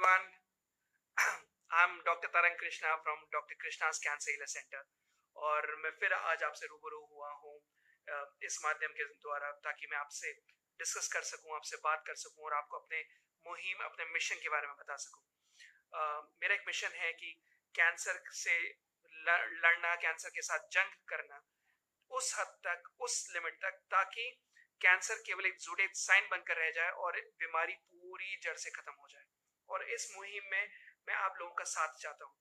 everyone. I'm doctor तरंग Krishna from doctor Krishna's cancer healer centre और मैं फिर आज आपसे रूबरू हुआ हूँ इस माध्यम के द्वारा ताकि मैं आपसे डिस्कस कर सकूँ, आपसे बात कर सकूँ और आपको अपने मुहिम, अपने मिशन के बारे में बता सकूँ। मेरा एक मिशन है कि कैंसर से लड़ना, कैंसर के साथ जंग करना उस हद तक, उस लिमिट तक, ताकि कैंसर केवल एक जुड़े साइन बनकर रह जाए और बीमारी पूरी जड़ से खत्म हो जाए। और इस मुहिम में मैं आप लोगों का साथ चाहता हूँ।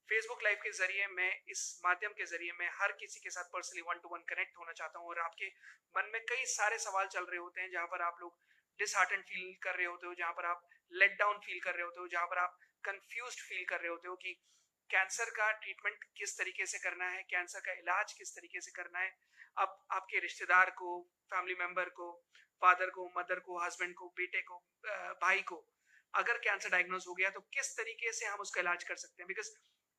फेसबुक लाइव के जरिए मैं इस माध्यम के जरिए मैं हर किसी के साथ पर्सनली 1-to-1 कनेक्ट होना चाहता हूँ और आपके मन में कई सारे सवाल चल रहे होते हैं जहां पर आप लोग डिसहार्टेंड फील कर रहे होते हो, जहां पर आप लेट डाउन फील कर रहे होते हो, जहां पर आप कंफ्यूज्ड फील कर रहे होते हो कि कैंसर का ट्रीटमेंट किस तरीके से करना है, कैंसर का इलाज किस तरीके से करना है। अब आपके रिश्तेदार को, फैमिली मेंबर को, फादर को, मदर को, हस्बैंड को, बेटे को, भाई को अगर कैंसर डायग्नोज हो गया तो किस तरीके से हम उसका इलाज कर सकते हैं। Because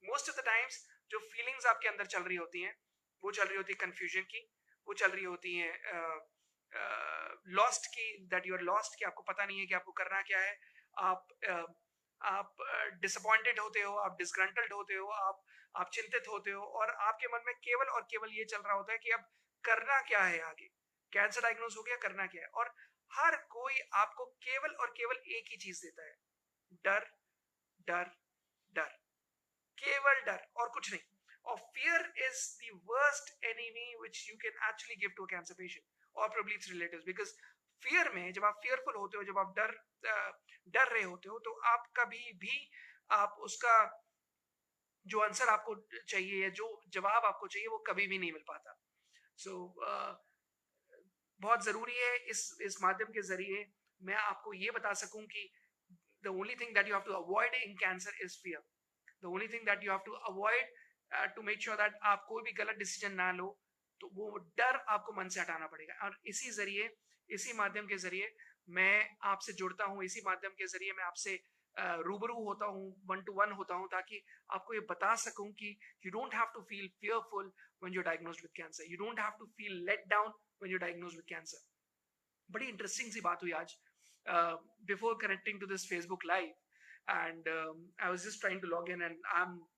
most of the times जो फीलिंग्स आपके अंदर चल रही होती हैं वो चल रही होती है कंफ्यूजन की, वो चल रही होती हैं लॉस्ट की, दैट यू आर लॉस्ट, कि आपको पता नहीं है कि आपको करना क्या है। आप डिसअपॉइंटेड होते हो, आप डिसग्रंटल्ड होते हो, आप चिंतित होते हो और आपके मन में केवल और केवल ये चल रहा होता है कि अब करना क्या है आगे। कैंसर डायग्नोज हो गया, करना क्या है। और हर कोई आपको केवल और केवल एक ही चीज देता है, डर, डर, डर, केवल डर और कुछ नहीं। और fear is the worst enemy which you can actually give to a cancer patient or probably its relatives. Because fear में, जब आप फियरफुल होते हो, जब आप डर रहे होते हो, तो आप कभी भी आप उसका जो आंसर आपको चाहिए या जो जवाब आपको चाहिए वो कभी भी नहीं मिल पाता। सो बहुत जरूरी है इस माध्यम के जरिए मैं आपको ये बता सकूं कि the only thing that you have to avoid in cancer is fear. The only thing that you have to avoid to make sure that आप कोई भी गलत डिसीजन ना लो, तो वो डर आपको मन से हटाना पड़ेगा। और इसी जरिए, इसी माध्यम के जरिए मैं आपसे जुड़ता हूँ, इसी माध्यम के जरिए मैं आपसे रूबरू होता हूँ, 1-to-1 होता हूँ, ताकि आपको ये बता सकूं कि you don't have to feel fearful when you're diagnosed with cancer. You don't have to feel let down when you're diagnosed with cancer. बड़ी इंटरेस्टिंग सी बात हुई आज before connecting to this Facebook live and I was just trying to log in and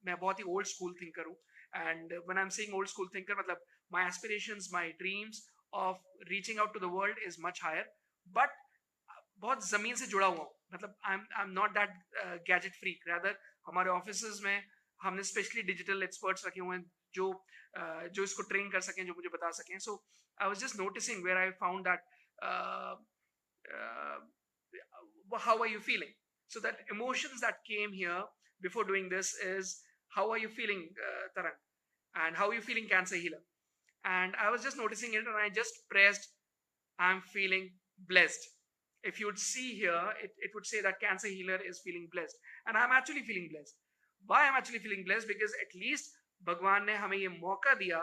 मैं बहुत ही old school thinker हूँ। And when I am saying old school thinker, मतलब my aspirations, my dreams of reaching out to the world is much higher, but बहुत जमीन से जुड़ा हुआ हूँ। मतलब I am not that gadget freak, rather हमारे ऑफिस में हमने स्पेशली डिजिटल एक्सपर्ट्स रखे हुए हैं जो जो इसको ट्रेन कर सकें, जो मुझे बता सकें। So I was just noticing where I found that uh, how are you feeling. So that emotions that came here before doing this is, how are you feeling, Tarang, and how are you feeling, cancer healer. And I was just noticing it and I just pressed, I'm feeling blessed. If you would see here, it would say that cancer healer is feeling blessed, and I'm actually feeling blessed. Why I'm actually feeling blessed? Because at least भगवान ने हमें ये मौका दिया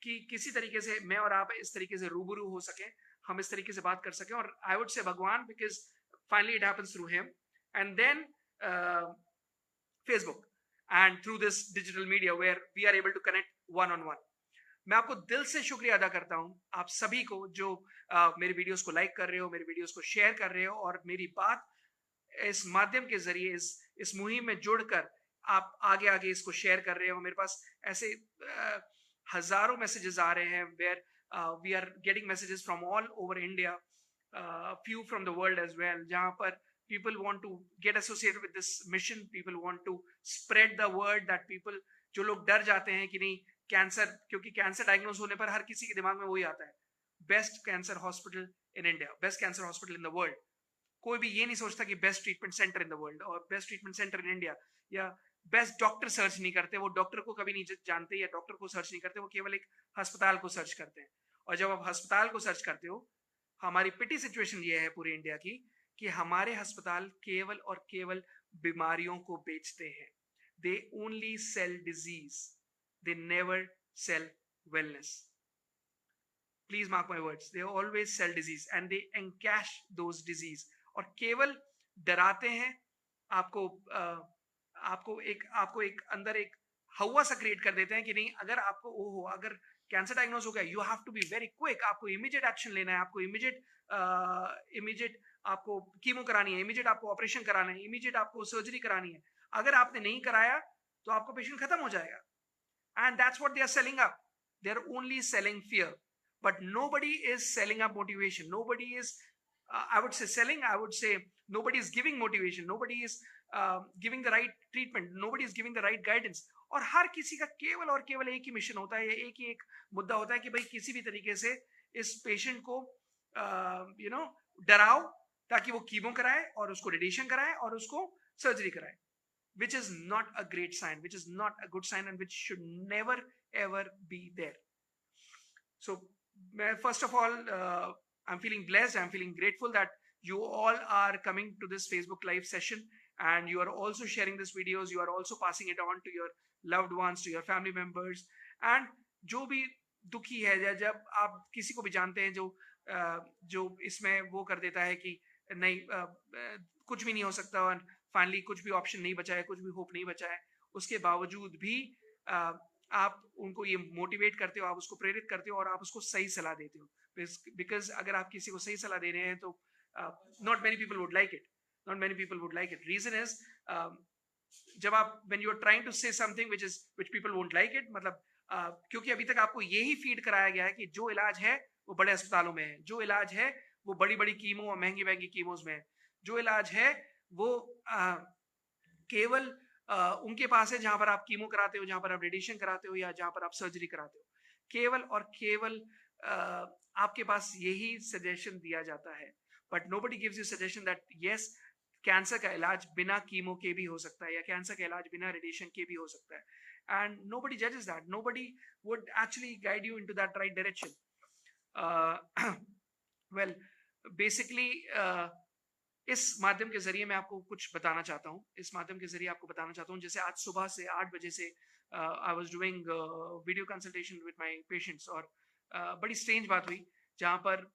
कि किसी तरीके से मैं और आप इस तरीके से रूबरू हो सके, हम इस तरीके से बात कर सकें। और आई would say Bhagwan, because finally it happens through him and then Facebook and through this digital media where we are able to connect one on one. मैं आपको दिल से शुक्रिया अदा करता हूं आप सभी को जो मेरे वीडियोस को लाइक कर रहे हो, मेरे वीडियोस को शेयर कर रहे हो और मेरी बात इस माध्यम के जरिए इस मुहिम में जुड़कर आप आगे आगे इसको शेयर कर रहे हो। मेरे पास ऐसे हजारों मैसेजेस आ रहे हैं where we are getting messages from all over India, few from the world as well, जहां पर people want to get associated with this mission, people want to spread the word that people, जो लोग डर जाते हैं कि नहीं cancer, क्योंकि कैंसर डायग्नोज होने पर हर किसी के दिमाग में वही आता है, best cancer hospital in India, best cancer hospital in the world. कोई भी ये नहीं सोचता कि best treatment centre in the world और best treatment centre in India, या बेस्ट डॉक्टर सर्च नहीं करते, वो डॉक्टर को कभी नहीं जानते या डॉक्टर को सर्च नहीं करते, वो केवल एक अस्पताल को सर्च करते हैं। और जब आप अस्पताल को सर्च करते हो, हमारी पिटी सिचुएशन ये है पूरी इंडिया की कि हमारे अस्पताल केवल और केवल बीमारियों को बेचते हैं। They only sell disease, they never sell wellness. Please mark my words, they always sell disease and they encash those disease. और केवल डराते हैं आपको, आपको एक अंदर एक हवा सा क्रिएट कर देते हैं कि नहीं अगर आपको ओहो अगर कैंसर डायग्नोज हो गया, you have to be very quick, आपको इमीडिएट एक्शन लेना है, आपको इमीडिएट आपको कीमो करानी है, इमीडिएट आपको ऑपरेशन कराना है, इमीडिएट आपको सर्जरी करानी है, अगर आपने नहीं कराया तो आपका पेशेंट खत्म हो जाएगा. And that's what they are selling up. They're only selling fear, but nobody is selling up motivation. Nobody is, I would say, selling. I would say nobody is giving motivation. Nobody is giving the right treatment. Nobody is giving the right guidance. और हर किसी का केवल और केवल एक ही mission होता है, एक ही एक मुद्दा होता है कि भाई किसी भी तरीके से इस पेशेंट को डराओ ताकि वो कीमो कराए और उसको रेडिएशन कराए और उसको सर्जरी कराए, which is not a great sign, which is not a good sign, and which should never ever be there. So first of all, I'm feeling blessed, I'm feeling grateful that you all are coming to this Facebook live session, and you are also sharing these videos, you are also passing it on to your loved ones, to your family members. And जो भी दुखी है, या जब आप किसी को भी जानते हैं जो इसमें वो कर देता है कि नहीं कुछ भी नहीं हो सकता, और फाइनली कुछ भी ऑप्शन नहीं बचा है, कुछ भी होप नहीं बचा है, उसके बावजूद भी आप उनको ये मोटिवेट करते हो, आप उसको प्रेरित करते हो और आप उसको सही सलाह देते हो. बिकॉज अगर आप किसी को सही सलाह दे रहे हैं तो not many people would like it, not many people would like it. Reason is जब आप when you are trying to say something which people won't like it, मतलब क्योंकि अभी तक आपको यही फीड कराया गया है कि जो इलाज है वो बड़े अस्पतालों में है, जो इलाज है वो बड़ी बड़ी कीमो और महंगी महंगी कीमोज में है, जो इलाज है वो केवल उनके पास है जहां पर आप कीमो कराते हो, जहां पर आप रेडिएशन कराते हो, या जहां पर आप सर्जरी कराते हो. केवल और केवल आपके पास यही सजेशन दिया जाता है, but nobody gives you suggestion that yes cancer का इलाज बिना कीमो के भी हो सकता है, या कैंसर का इलाज बिना रेडिएशन के भी हो सकता है. एंड नोबडी जजेस that, nobody would actually guide you into that right direction. Well basically इस माध्यम के जरिए मैं आपको कुछ बताना चाहता हूँ, इस माध्यम के जरिए आपको बताना चाहता हूँ. जैसे आज सुबह से 8 बजे से I was doing video consultation with my patients, और बड़ी स्ट्रेंज बात हुई जहाँ पर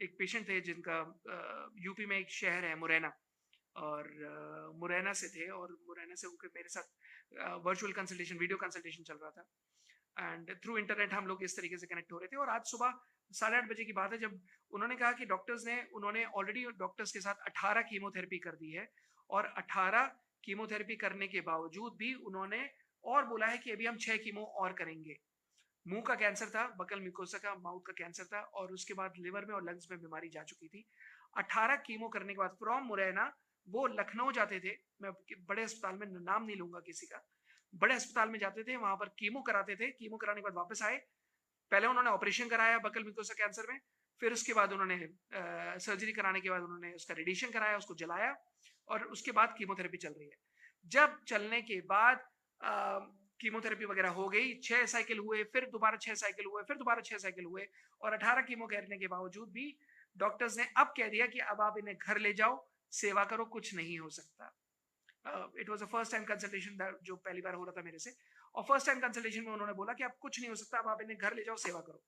एक पेशेंट थे जिनका यूपी में एक शहर है मुरैना, और मुरैना से थे, और मुरैना से उनके मेरे साथ वर्चुअल कंसल्टेशन, वीडियो कंसल्टेशन चल रहा था, एंड थ्रू इंटरनेट हम लोग इस तरीके से कनेक्ट हो रहे थे. और आज सुबह 8:30 बजे की बात है जब उन्होंने कहा कि उन्होंने ऑलरेडी डॉक्टर्स के साथ 18 कीमोथेरेपी कर दी है, और 18 कीमोथेरेपी करने के बावजूद भी उन्होंने और बोला है कि अभी हम 6 कीमो और करेंगे. मुंह का कैंसर था, बकल म्यूकोसा का माउथ का कैंसर था, और उसके बाद लिवर में और लंग्स में बीमारी जा चुकी थी. 18 कीमो करने के बाद फ्रॉम मुरैना वो लखनऊ जाते थे, मैं बड़े अस्पताल में नाम नहीं लूंगा किसी का, बड़े अस्पताल में जाते थे, वहां पर कीमो कराते थे, कीमो कराने के बाद वापस आए. पहले उन्होंने ऑपरेशन कराया बकल म्यूकोसा कैंसर में, फिर उसके बाद उन्होंने सर्जरी कराने के बाद उन्होंने उसका रेडिएशन कराया, उसको जलाया, और उसके बाद कीमोथेरेपी चल रही है. जब चलने के बाद कीमोथेरेपी वगैरह हो गई, 6 साइकिल हुए, फिर दोबारा 6 साइकिल हुए, फिर दोबारा 6 साइकिल हुए, और 18 कीमो करने के बावजूद भी डॉक्टर्स ने अब कह दिया कि अब आप इन्हें घर ले जाओ, सेवा करो, कुछ नहीं हो सकता. It was a first time consultation जो पहली बार हो रहा था मेरे से, और फर्स्ट टाइम कंसल्टेशन में उन्होंने बोला कि अब कुछ नहीं हो सकता, अब आप इन्हें घर ले जाओ, सेवा करो.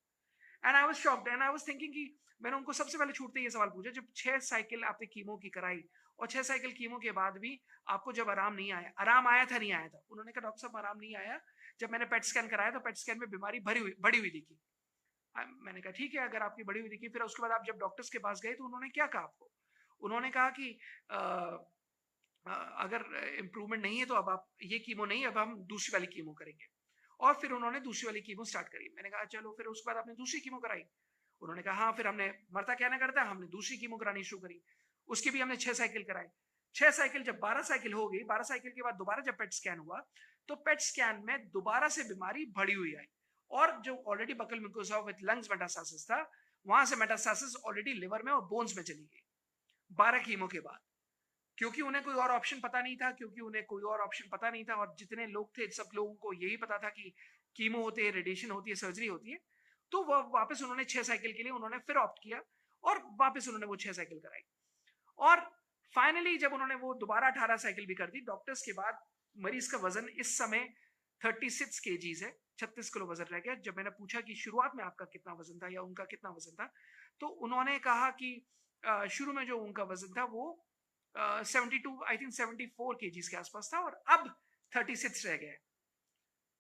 And I was shocked, and I was thinking कि मैंने उनको सबसे पहले छूटते ये सवाल पूछा, जब 6 साइकिल आपने कीमो की कराई और 6 साइकिल कीमो के बाद भी आपको जब आराम नहीं आया, आराम आया था नहीं आया था? उन्होंने कहा डॉक्टर साहब आराम नहीं आया, जब मैंने पेट स्कैन कराया तो पेट स्कैन में बीमारी बढ़ी हुई दिखी. मैंने कहा ठीक है, अगर आपकी बढ़ी हुई दिखी, फिर उसके बाद आप जब डॉक्टर्स के पास गए तो उन्होंने क्या कहा आपको? उन्होंने कहा कि अगर इम्प्रूवमेंट नहीं है तो अब आप ये कीमो नहीं, अब हम दूसरी वाली कीमो करेंगे. और फिर उन्होंने दूसरी वाली कीमो स्टार्ट करी. मैंने कहा चलो, फिर उसके बाद आपने दूसरी कीमो कराई? उन्होंने कहा हाँ, फिर हमने मरता क्या ना करता, हमने दूसरी कीमो करानी शुरू करी, उसकी भी हमने 6 साइकिल कराई. 6 साइकिल जब 12 साइकिल हो गई, 12 साइकिल के बाद दोबारा जब पेट स्कैन हुआ तो पेट स्कैन में दोबारा से बीमारी बढ़ी हुई आई, और जो already buccal mucosa with lungs metastasis था, वहां से मेटास्टेसिस ऑलरेडी लिवर में और बोन्स में चली गई 12 कीमो के बाद. क्योंकि उन्हें कोई और ऑप्शन पता नहीं था, और जितने लोग थे सब लोगों को यही पता था कि कीमो होते है, रेडिएशन होती है, सर्जरी होती है. तो वो वापस उन्होंने 6 साइकिल के लिए उन्होंने फिर ऑप्ट किया, और वापस उन्होंने वो 6 साइकिल कराई. और फाइनली जब उन्होंने वो दोबारा 18 साइकिल भी कर दी डॉक्टर्स के बाद, मरीज का वजन इस समय 36 kgs है, 36 किलो वजन रह गया. जब मैंने पूछा कि शुरुआत में आपका कितना वजन था या उनका कितना वजन था, तो उन्होंने कहा कि शुरू में जो उनका वजन था वो 72 आई थिंक 74 kgs के आसपास था, और अब 36 रह गया.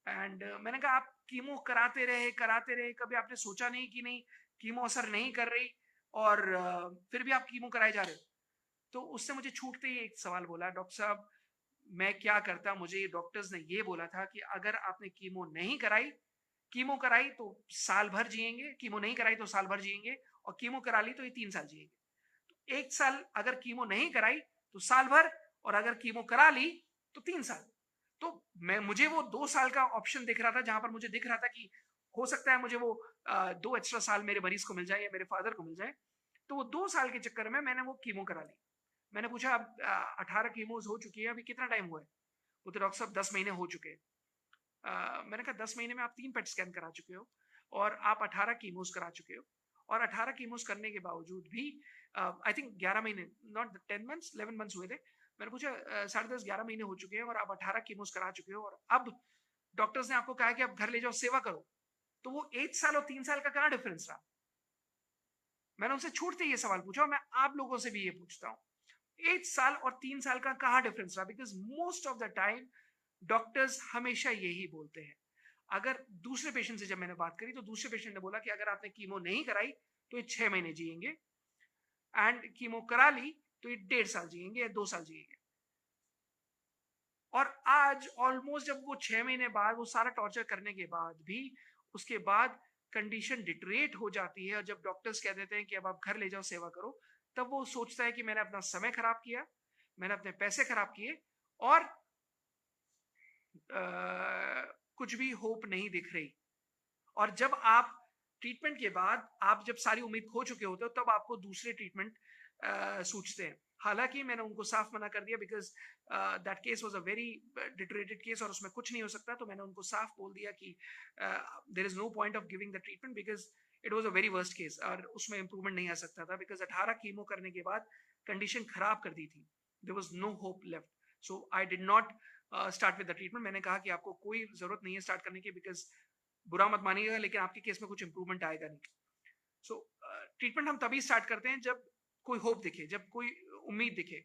एंड मैंने कहा आप कीमो कराते रहे, कभी आपने सोचा नहीं कि नहीं कीमो असर नहीं कर रही, और फिर भी आप कीमो कराए जा रहे हो। तो उसने मुझे छूटते ही एक सवाल बोला, डॉक्टर साहब मैं क्या करता, मुझे डॉक्टर्स ने ये बोला था कि अगर आपने कीमो नहीं कराई, कीमो कराई तो साल भर जिएंगे, कीमो नहीं कराई तो साल भर जिएंगे, और कीमो करा ली तो ये 3 साल जिएंगे। तो 1 साल अगर कीमो नहीं कराई तो साल भर, और अगर कीमो करा ली तो 3 साल। तो मुझे वो 2 साल का ऑप्शन दिख रहा था, जहां पर मुझे दिख रहा था कि हो सकता है मुझे वो 2 एक्स्ट्रा साल मेरे मरीज को मिल जाए या मेरे फादर को मिल जाए। तो वो 2 साल के चक्कर में मैंने वो कीमो करा ली। मैंने पूछा अब 18 कीमोज हो चुकी है, अभी कितना टाइम हुआ है? वो तो डॉक्टर साहब 10 महीने हो चुके हैं। मैंने कहा 10 महीने में आप 3 पेट स्कैन करा चुके हो और आप 18 कीमोज करा चुके हो, और 18 कीमोज करने के बावजूद भी आई थिंक 11 महीने, नॉट 10 मंथ्स, 11 मंथ्स हुए थे। मैंने पूछा 10.5 11 महीने हो चुके हैं और आप 18 कीमोज करा चुके हो, और अब डॉक्टर्स ने आपको कहा कि आप घर ले जाओ सेवा करो, तो वो 1 साल और 3 साल का क्या डिफरेंस रहा? मैंने उनसे छूटते ये सवाल पूछा, और मैं आप लोगों से भी ये पूछता हूँ, 1 साल और 3 साल का कहाँ डिफरेंस रहा? Because most of the time doctors हमेशा यही बोलते हैं। अगर दूसरे पेशेंट से जब मैंने बात करी तो दूसरे पेशेंट ने बोला कि अगर आपने कीमो नहीं कराई तो ये 6 महीने जिएंगे, एंड कीमो करा ली तो ये 1.5 साल जिएंगे या 2 साल जिएंगे। और आज ऑलमोस्ट जब वो 6 महीने बाद वो सारा टॉर्चर करने के बाद भी उसके बाद कंडीशन डिटरेट हो जाती है, और जब डॉक्टर्स कह देते हैं कि अब आप घर ले जाओ सेवा करो, तब वो सोचता है कि मैंने अपना समय खराब किया, मैंने अपने पैसे खराब किए, और कुछ भी होप नहीं दिख रही। और जब आप ट्रीटमेंट के बाद आप जब सारी उम्मीद खो चुके होते हो, तब आपको दूसरे ट्रीटमेंट सूझते हैं। हालांकि मैंने उनको साफ मना कर दिया, because that case was a very deteriorated case और उसमें कुछ नहीं हो सकता। तो मैंने उनको साफ बोल दिया कि there is no point of giving the treatment, because it was a very worst case और उसमें इंप्रूवमेंट नहीं आ सकता था, बिकॉज 18 कीमो करने के बाद कंडीशन खराब कर दी थी, there was no hope left. So I did not start with the treatment. मैंने कहा कि आपको कोई जरूरत नहीं है स्टार्ट करने की, बिकॉज बुरा मत मानिएगा लेकिन आपके केस में कुछ इंप्रूवमेंट आएगा नहीं। सो ट्रीटमेंट हम तभी स्टार्ट करते हैं जब कोई होप दिखे, जब कोई उम्मीद दिखे।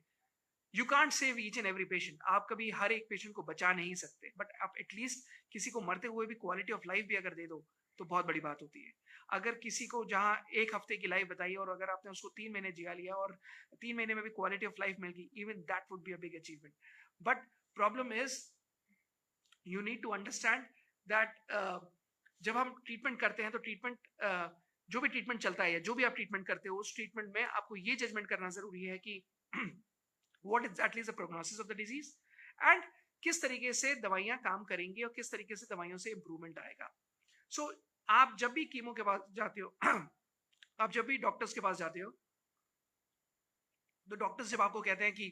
You can't save each and every patient, आप कभी हर एक पेशेंट को बचा नहीं सकते, बट आप एटलीस्ट किसी को मरते हुए भी क्वालिटी ऑफ लाइफ भी अगर दे दो तो बहुत बड़ी बात होती है। अगर किसी को जहां 1 हफ्ते की लाइफ बताई और अगर आपने उसको 3 महीने जिया लिया और 3 महीने में भी क्वालिटी ऑफ लाइफ मिल गई, even that would be a big achievement. But problem is you need to understand that जब हम ट्रीटमेंट करते हैं तो ट्रीटमेंट जो भी ट्रीटमेंट चलता है या जो भी आप ट्रीटमेंट करते हो, उस ट्रीटमेंट में आपको ये जजमेंट करना जरूरी है कि what exactly is the prognosis of the disease, and किस तरीके से दवाइयां काम करेंगी और किस तरीके से दवाइयों से इंप्रूवमेंट आएगा। सो आप जब भी कीमो के पास जाते हो आप जब भी डॉक्टर्स के पास जाते हो, तो डॉक्टर्स जब आपको कहते हैं कि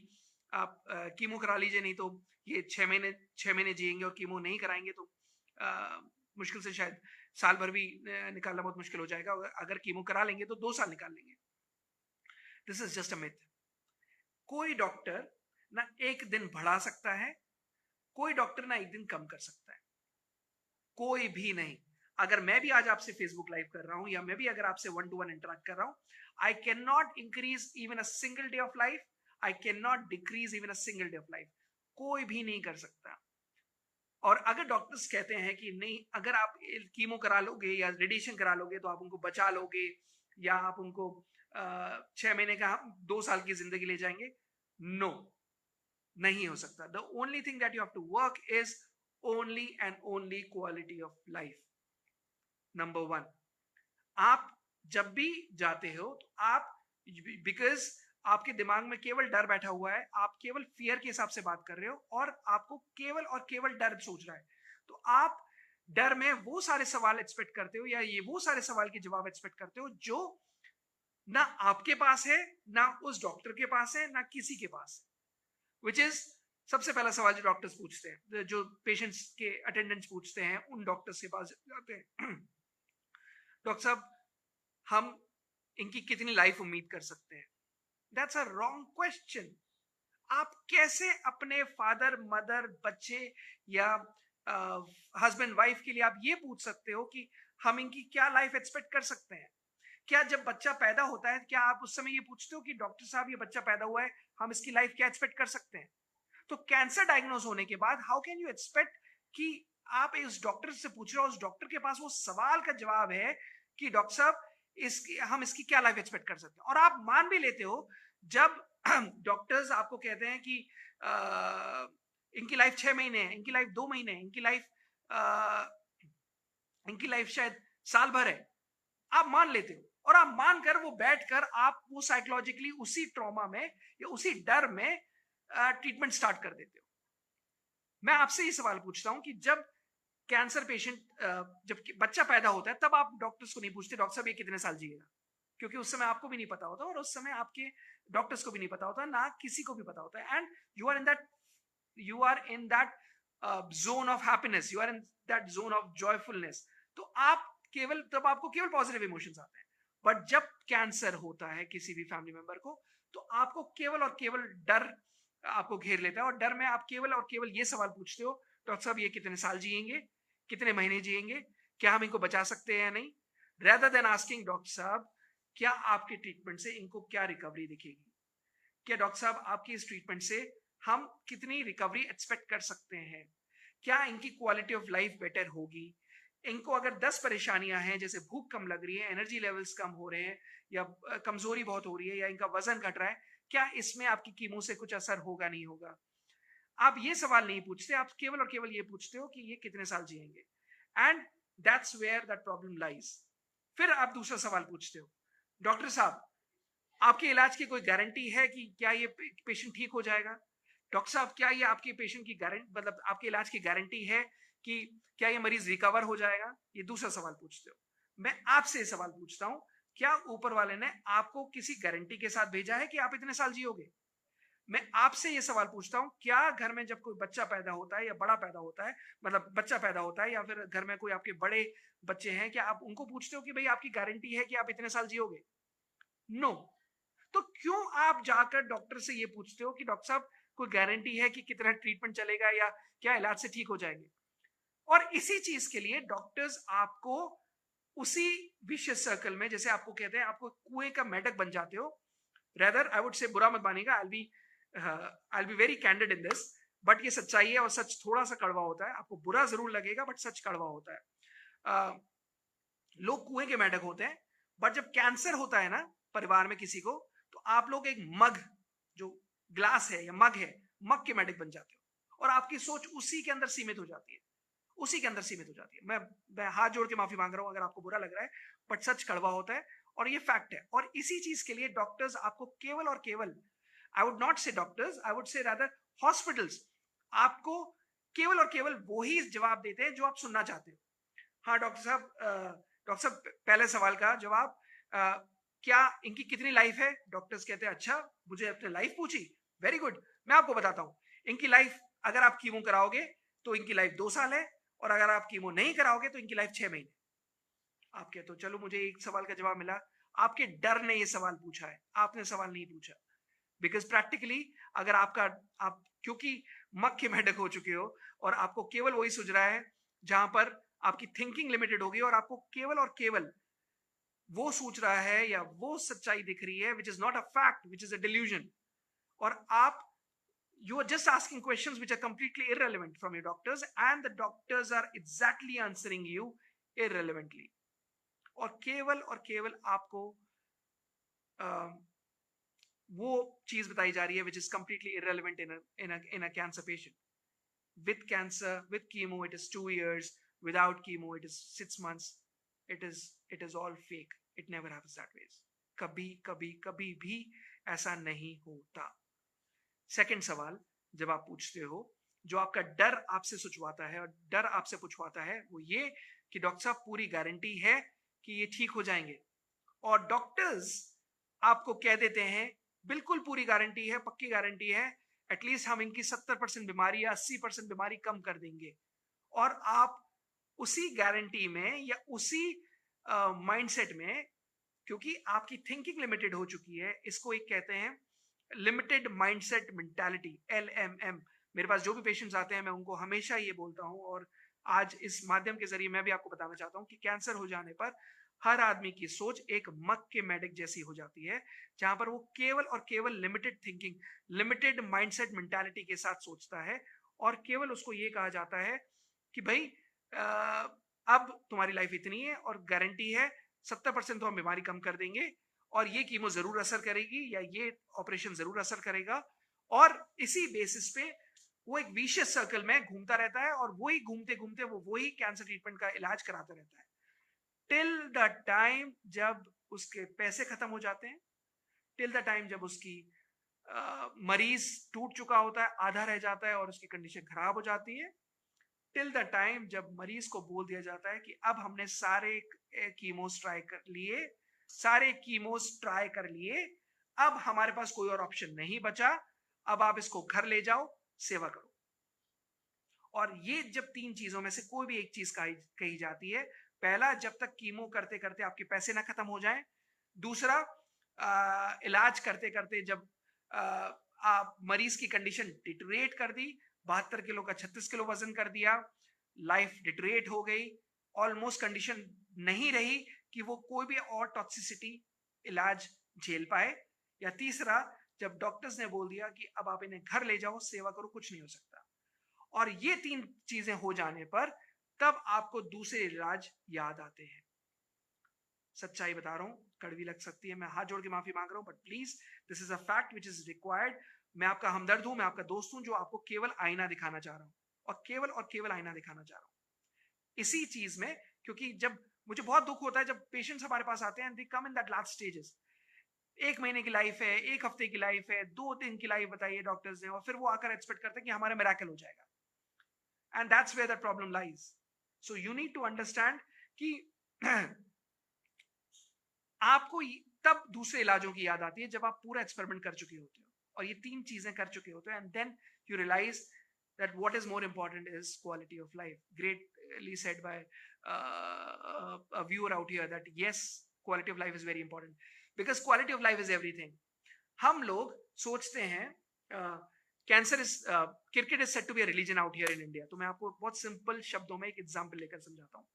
आप कीमो करा लीजिए, नहीं तो ये 6 महीने जिएंगे, और कीमो नहीं कराएंगे तो मुश्किल से शायद साल भर भी निकालना बहुत मुश्किल हो जाएगा, अगर कीमो करा लेंगे तो 2 साल निकाल लेंगे। This is just a myth. कोई डॉक्टर ना एक दिन बढ़ा सकता है, कोई डॉक्टर ना एक दिन कम कर सकता है, कोई भी नहीं। अगर मैं भी आज आपसे फेसबुक लाइव कर रहा हूं या मैं भी अगर आपसे 1-to-1 इंटरेक्ट कर रहा हूं, I can not increase even a single day of life, I can not decrease even a single day of life. कोई भी नहीं कर सकता। और अगर डॉक्टर्स कहते हैं कि नहीं, अगर आप कीमो करा लोगे या रेडिएशन करा लोगे तो आप उनको बचा लोगे, या आप उनको 6 महीने का 2 साल की जिंदगी ले जाएंगे, नो, नहीं हो सकता। The only thing that you have to work is only and only quality of life. Number 1, आप जब भी जाते हो तो आप, बिकॉज आपके दिमाग में केवल डर बैठा हुआ है, आप केवल फियर के हिसाब से बात कर रहे हो और आपको केवल और केवल डर सोच रहा है, तो आप डर में वो सारे सवाल एक्सपेक्ट करते हो या ये वो सारे सवाल के जवाब एक्सपेक्ट करते हो जो ना आपके पास है, ना उस डॉक्टर के पास है, ना किसी के पास है। विच इज सबसे पहला सवाल जो डॉक्टर्स पूछते हैं, जो पेशेंट्स के अटेंडेंट्स पूछते हैं, उन डॉक्टर्स के पास जाते हैं, डॉक्टर साहब हम इनकी कितनी लाइफ उम्मीद कर सकते हैं? That's a wrong question. आप कैसे अपने फादर मदर बच्चे या हस्बैंड वाइफ के लिए आप ये पूछ सकते हो कि हम इनकी क्या लाइफ एक्सपेक्ट कर सकते हैं? क्या जब बच्चा पैदा होता है, क्या आप उस समय ये पूछते हो कि डॉक्टर साहब ये बच्चा पैदा हुआ है, हम इसकी लाइफ क्या एक्सपेक्ट कर सकते हैं? तो कैंसर डायग्नोज होने के बाद हाउ कैन यू एक्सपेक्ट कि आप इस डॉक्टर से पूछ रहे हो, उस डॉक्टर के पास वो सवाल का जवाब है कि डॉक्टर साहब हम इसकी क्या लाइफ एक्सपेक्ट कर सकते हैं। और आप मान भी लेते हो जब डॉक्टर्स आपको कहते हैं कि इनकी लाइफ 6 महीने है, इनकी लाइफ 2 महीने है, इनकी लाइफ शायद साल भर है, आप मान लेते हो और आप मानकर वो बैठकर आप वो साइकोलॉजिकली उसी ट्रॉमा में या उसी डर में ट्रीटमेंट स्टार्ट कर देते हो। मैं आपसे ये सवाल पूछता हूं कि जब कैंसर पेशेंट जब बच्चा पैदा होता है तब आप डॉक्टर्स को नहीं पूछते डॉक्टर साहब ये कितने साल जिएगा, क्योंकि उस समय आपको भी नहीं पता होता और उस समय आपके डॉक्टर्स को भी नहीं पता होता, ना किसी को भी पता होता है। And you are in that zone of happiness, you are in that zone of joyfulness. तो आप केवल तब आपको केवल पॉजिटिव इमोशंस आते हैं। बट जब कैंसर होता है किसी भी फैमिली मेंबर को तो आपको केवल और केवल डर आपको घेर लेता है, और डर में आप केवल और केवल ये सवाल पूछते हो डॉक्टर साहब ये कितने साल जिएंगे, कितने महीने जिएंगे, क्या हम इनको बचा सकते हैं या नहीं, रेदर देन आस्किंग डॉक्टर साहब क्या आपके ट्रीटमेंट से इनको क्या रिकवरी दिखेगी, क्या डॉक्टर साहब आपकी इस ट्रीटमेंट से हम कितनी रिकवरी एक्सपेक्ट कर सकते हैं, क्या इनकी क्वालिटी ऑफ लाइफ बेटर होगी, इनको अगर 10 परेशानियां हैं जैसे भूख कम लग रही है, एनर्जी लेवल्स कम हो रहे हैं, या कमजोरी बहुत हो रही है, या इनका वजन घट रहा है, क्या इसमें आपकी कीमो से कुछ असर होगा नहीं होगा। आप ये सवाल नहीं पूछते, आप केवल और केवल ये पूछते हो कि ये कितने साल जिएंगे। And that's where that problem lies. फिर आप दूसरा सवाल पूछते हो डॉक्टर साहब आपके इलाज की कोई गारंटी है कि क्या ये पेशेंट ठीक हो जाएगा, डॉक्टर साहब क्या ये आपके पेशेंट की गारंटी मतलब आपके इलाज की गारंटी है कि क्या ये मरीज रिकवर हो जाएगा। ये दूसरा सवाल पूछते हो। मैं आपसे सवाल पूछता हूं क्या ऊपर वाले ने आपको किसी गारंटी के साथ भेजा है कि आप इतने साल जियोगे। मैं आपसे ये सवाल पूछता हूं क्या घर में जब कोई बच्चा पैदा होता है या बड़ा पैदा होता है, मतलब बच्चा पैदा होता है या फिर घर में कोई आपके बड़े बच्चे हैं, क्या आप उनको पूछते हो कि भाई आपकी गारंटी है कि आप इतने साल जियोगे। नो। तो क्यों आप जाकर डॉक्टर से ये पूछते हो कि डॉक्टर साहब कोई गारंटी है कि कितना ट्रीटमेंट चलेगा या क्या इलाज से ठीक हो जाएंगे। और इसी चीज के लिए डॉक्टर्स आपको उसी विशियस सर्कल में, जैसे आपको कहते हैं आपको कुएं का मेढक बन जाते हो। रेदर आई वुड से बुरा मत मानिएगा, I be very candid in this, but ये सच्चाई है और सच थोड़ा सा कड़वा होता है, आपको बुरा जरूर लगेगा बट सच कड़वा होता है। लोग कुएं के मेढक होते हैं, बट जब कैंसर होता है ना परिवार में किसी को, तो आप लोग एक मग, जो ग्लास है या मग है, मग के मेढक बन जाते हो और आपकी सोच उसी के अंदर सीमित हो जाती है, उसी के अंदर सीमित हो जाती है। मैं हाथ जोड़ के माफी मांग रहा हूं अगर आपको बुरा लग रहा है, बट सच कड़वा होता है और ये फैक्ट है। और इसी चीज के लिए डॉक्टर्स आपको केवल और केवल, आई वुड नॉट से डॉक्टर्स, आई वुड से रादर हॉस्पिटल्स आपको केवल और केवल वही जवाब देते हैं जो आप सुनना चाहते हो। हाँ डॉक्टर साहब पहले सवाल का जवाब, क्या इनकी कितनी लाइफ है। डॉक्टर्स कहते हैं अच्छा मुझे अपनी लाइफ पूछी, वेरी गुड, मैं आपको बताता हूँ इनकी लाइफ अगर आप कीमो कराओगे तो इनकी लाइफ 2 साल है, और अगर आप कीमो नहीं कराओगे तो इनकी लाइफ 6 महीने। आप कहते हो चलो मुझे एक सवाल का जवाब मिला, आपके डर ने ये सवाल पूछा है, आपने सवाल नहीं पूछा। बिकॉज प्रैक्टिकली अगर आप क्योंकि मग के मेढक हो चुके हो और आपको केवल वही सूझ रहा है जहां पर आपकी थिंकिंग लिमिटेड होगी और आपको केवल और केवल वो सोच रहा है या वो सच्चाई दिख रही है which is not a fact, which is a delusion, और आप you are just asking questions which are completely irrelevant from your doctors, and the doctors are exactly answering you irrelevantly, और केवल आपको वो चीज बताई जा रही है which is completely irrelevant in a cancer patient. With cancer, with chemo it is 2 years, without chemo it is 6 months. It is all fake. It never happens that way. कभी भी ऐसा नहीं होता। सेकंड सवाल जब आप पूछते हो, जो आपका डर आपसे सुझवाता है और डर आपसे पूछवाता है वो ये कि डॉक्टर साहब पूरी गारंटी है कि ये ठीक हो जाएंगे, और डॉक्टर्स आपको कह देते हैं बिल्कुल पूरी गारंटी है, पक्की गारंटी है, एटलीस्ट हम इनकी 70% बीमारी या 80% बीमारी कम कर देंगे। और आप उसी गारंटी में या उसी माइंडसेट में, क्योंकि आपकी थिंकिंग लिमिटेड हो चुकी है, इसको एक कहते हैं लिमिटेड माइंडसेट मेंटालिटी, LMM। मेरे पास जो भी पेशेंट्स आते हैं मैं उनको हमेशा ये बोलता हूं, और आज इस माध्यम के जरिए मैं भी आपको बताना चाहता हूं कि कैंसर हो जाने पर हर आदमी की सोच एक मग के मेढक जैसी हो जाती है, जहां पर वो केवल और केवल limited thinking, limited mindset mentality के साथ सोचता है, और केवल उसको ये कहा जाता है कि भाई अब तुम्हारी लाइफ इतनी है और गारंटी है 70% तो हम बीमारी कम कर देंगे, और ये कीमो जरूर असर करेगी या ये ऑपरेशन जरूर असर करेगा। और इसी बेसिस पे वो एक विशियस सर्कल में घूमता रहता है, और वही घूमते घूमते वो वही कैंसर ट्रीटमेंट का इलाज कराता रहता है टिल द टाइम जब उसके पैसे खत्म हो जाते हैं, टिल द टाइम जब उसकी मरीज टूट चुका होता है, आधा रह जाता है और उसकी कंडीशन खराब हो जाती है, टिल द टाइम जब मरीज को बोल दिया जाता है कि अब हमने सारे कीमोस ट्राई कर लिए, सारे कीमोस ट्राई कर लिए, अब हमारे पास कोई और ऑप्शन नहीं बचा, अब आप इसको घर ले जाओ, सेवा करो। और ये जब तीन चीजों में से कोई भी एक चीज कही जाती है, पहला, जब तक कीमो करते करते आपके पैसे ना खत्म हो जाएं। दूसरा, इलाज करते करते जब आप मरीज की कंडीशन डिटोरेट कर दी, 72 किलो का 36 किलो वजन कर दिया, लाइफ डिटोरेट हो गई, ऑलमोस्ट कंडीशन नहीं रही कि वो कोई भी और टॉक्सिसिटी इलाज झेल पाए। या तीसरा, जब डॉक्टर्स ने बोल दिया कि अब आप इन्हें घर ले जाओ, सेवा करो, कुछ नहीं हो सकता। और ये तीन चीजें हो जाने पर तब आपको दूसरे इलाज याद आते हैं। सच्चाई बता रहा हूं, कड़वी लग सकती है, मैं हाथ जोड़ के माफी मांग रहा हूं, but please this is a fact which is required. मैं आपका हमदर्द हूं, मैं आपका दोस्त हूं, जो आपको केवल आईना दिखाना चाह रहा हूं, और केवल आईना दिखाना चाह रहा हूं इसी चीज में। क्योंकि जब मुझे बहुत दुख होता है जब पेशेंट्स हमारे पास आते हैं, दे कम इन दैट लास्ट स्टेजेस, 1 महीने की लाइफ है, 1 हफ्ते की लाइफ है, 2 दिन की लाइफ बताइए डॉक्टर्स ने, और फिर वो आकर एक्सपेक्ट करते हैं कि हमारा मिरेकल हो जाएगा। And that's where the problem lies. So you need to understand कि आपको तब दूसरे इलाजों की याद आती है जब आप पूरा एक्सपेरिमेंट कर चुके होते हो, और ये तीन चीजें कर चुके होते हो, and then you realise that what is more important is quality of life. Greatly said by a viewer out here that yes, quality of life is very important because quality of life is everything. हम लोग सोचते हैं cancer is cricket is said to be a religion out here in India. तो मैं आपको बहुत simple शब्दों में एक एग्जांपल लेकर समझाता हूँ।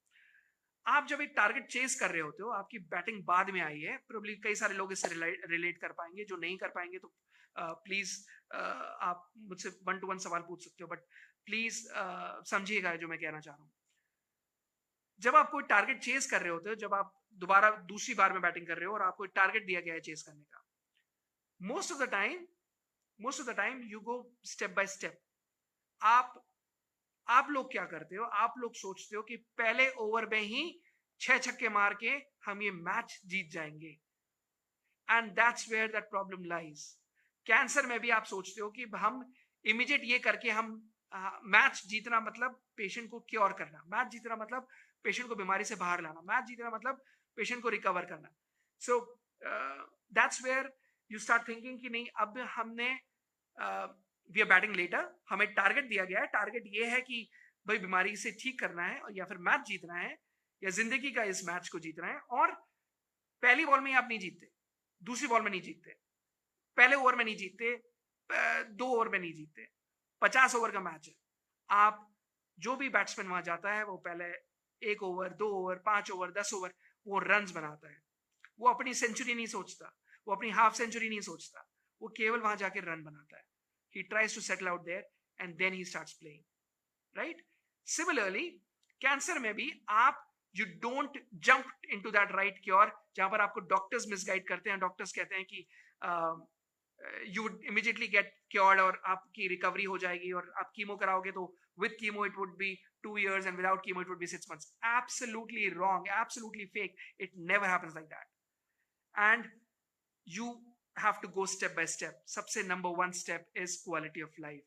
आप जब एक टारगेट चेस कर रहे होते हो, आपकी बैटिंग बाद में आई है, प्रोबेबली कई सारे लोग इससे रिलेट कर पाएंगे, जो नहीं कर पाएंगे तो प्लीज आप मुझसे 1-to-1 सवाल पूछ सकते हो, बट प्लीज समझिएगा जो मैं कहना चाह रहा हूँ। जब आप कोई टारगेट चेस कर रहे होते हो, जब आप दोबारा दूसरी बार में बैटिंग कर रहे हो और आपको टारगेट दिया गया है चेस करने का, most of the time you go step by step. आप लोग क्या करते हो, आप लोग सोचते हो कि पहले ओवर में ही 6 छक्के मार के हम ये मैच जीत जाएंगे, and that's where that problem lies. Cancer में भी आप सोचते हो कि हम इमीडिएट ये करके हम मैच जीतना मतलब पेशेंट को क्योर करना, मैच जीतना मतलब पेशेंट को बीमारी से बाहर लाना, मैच जीतना मतलब पेशेंट को रिकवर करना। So that's where you start thinking कि नहीं, अब हमने वी आर बैटिंग लेटर, हमें टारगेट दिया गया है, टारगेट ये है कि भाई बीमारी से ठीक करना है, या फिर मैच जीतना है, या जिंदगी का इस मैच को जीतना है। और पहली बॉल में आप नहीं जीतते, दूसरी बॉल में नहीं जीतते, पहले ओवर में नहीं जीतते, 2 ओवर में नहीं जीतते, 50 ओवर का मैच है। आप जो भी बैट्समैन वहां जाता है, वो पहले 1 ओवर, 2 ओवर, 5 ओवर, 10 ओवर वो रन्स बनाता है। वो अपनी सेंचुरी नहीं सोचता, वो अपनी हाफ सेंचुरी नहीं सोचता, वो केवल वहां जाके रन बनाता है। He tries to settle out there and then he starts playing, right? Similarly, cancer में भी आप you don't jump into that right cure, जहां पर आपको डॉक्टर्स मिसगाइड करते हैं, डॉक्टर्स कहते हैं कि you would immediately get cured और आपकी रिकवरी हो जाएगी, और आप कीमो कराओगे तो with chemo it would be 2 years and without chemo it would be 6 months. Absolutely wrong, absolutely fake. It never happens like that. And you have to go step by step. सबसे number 1 step is quality of life.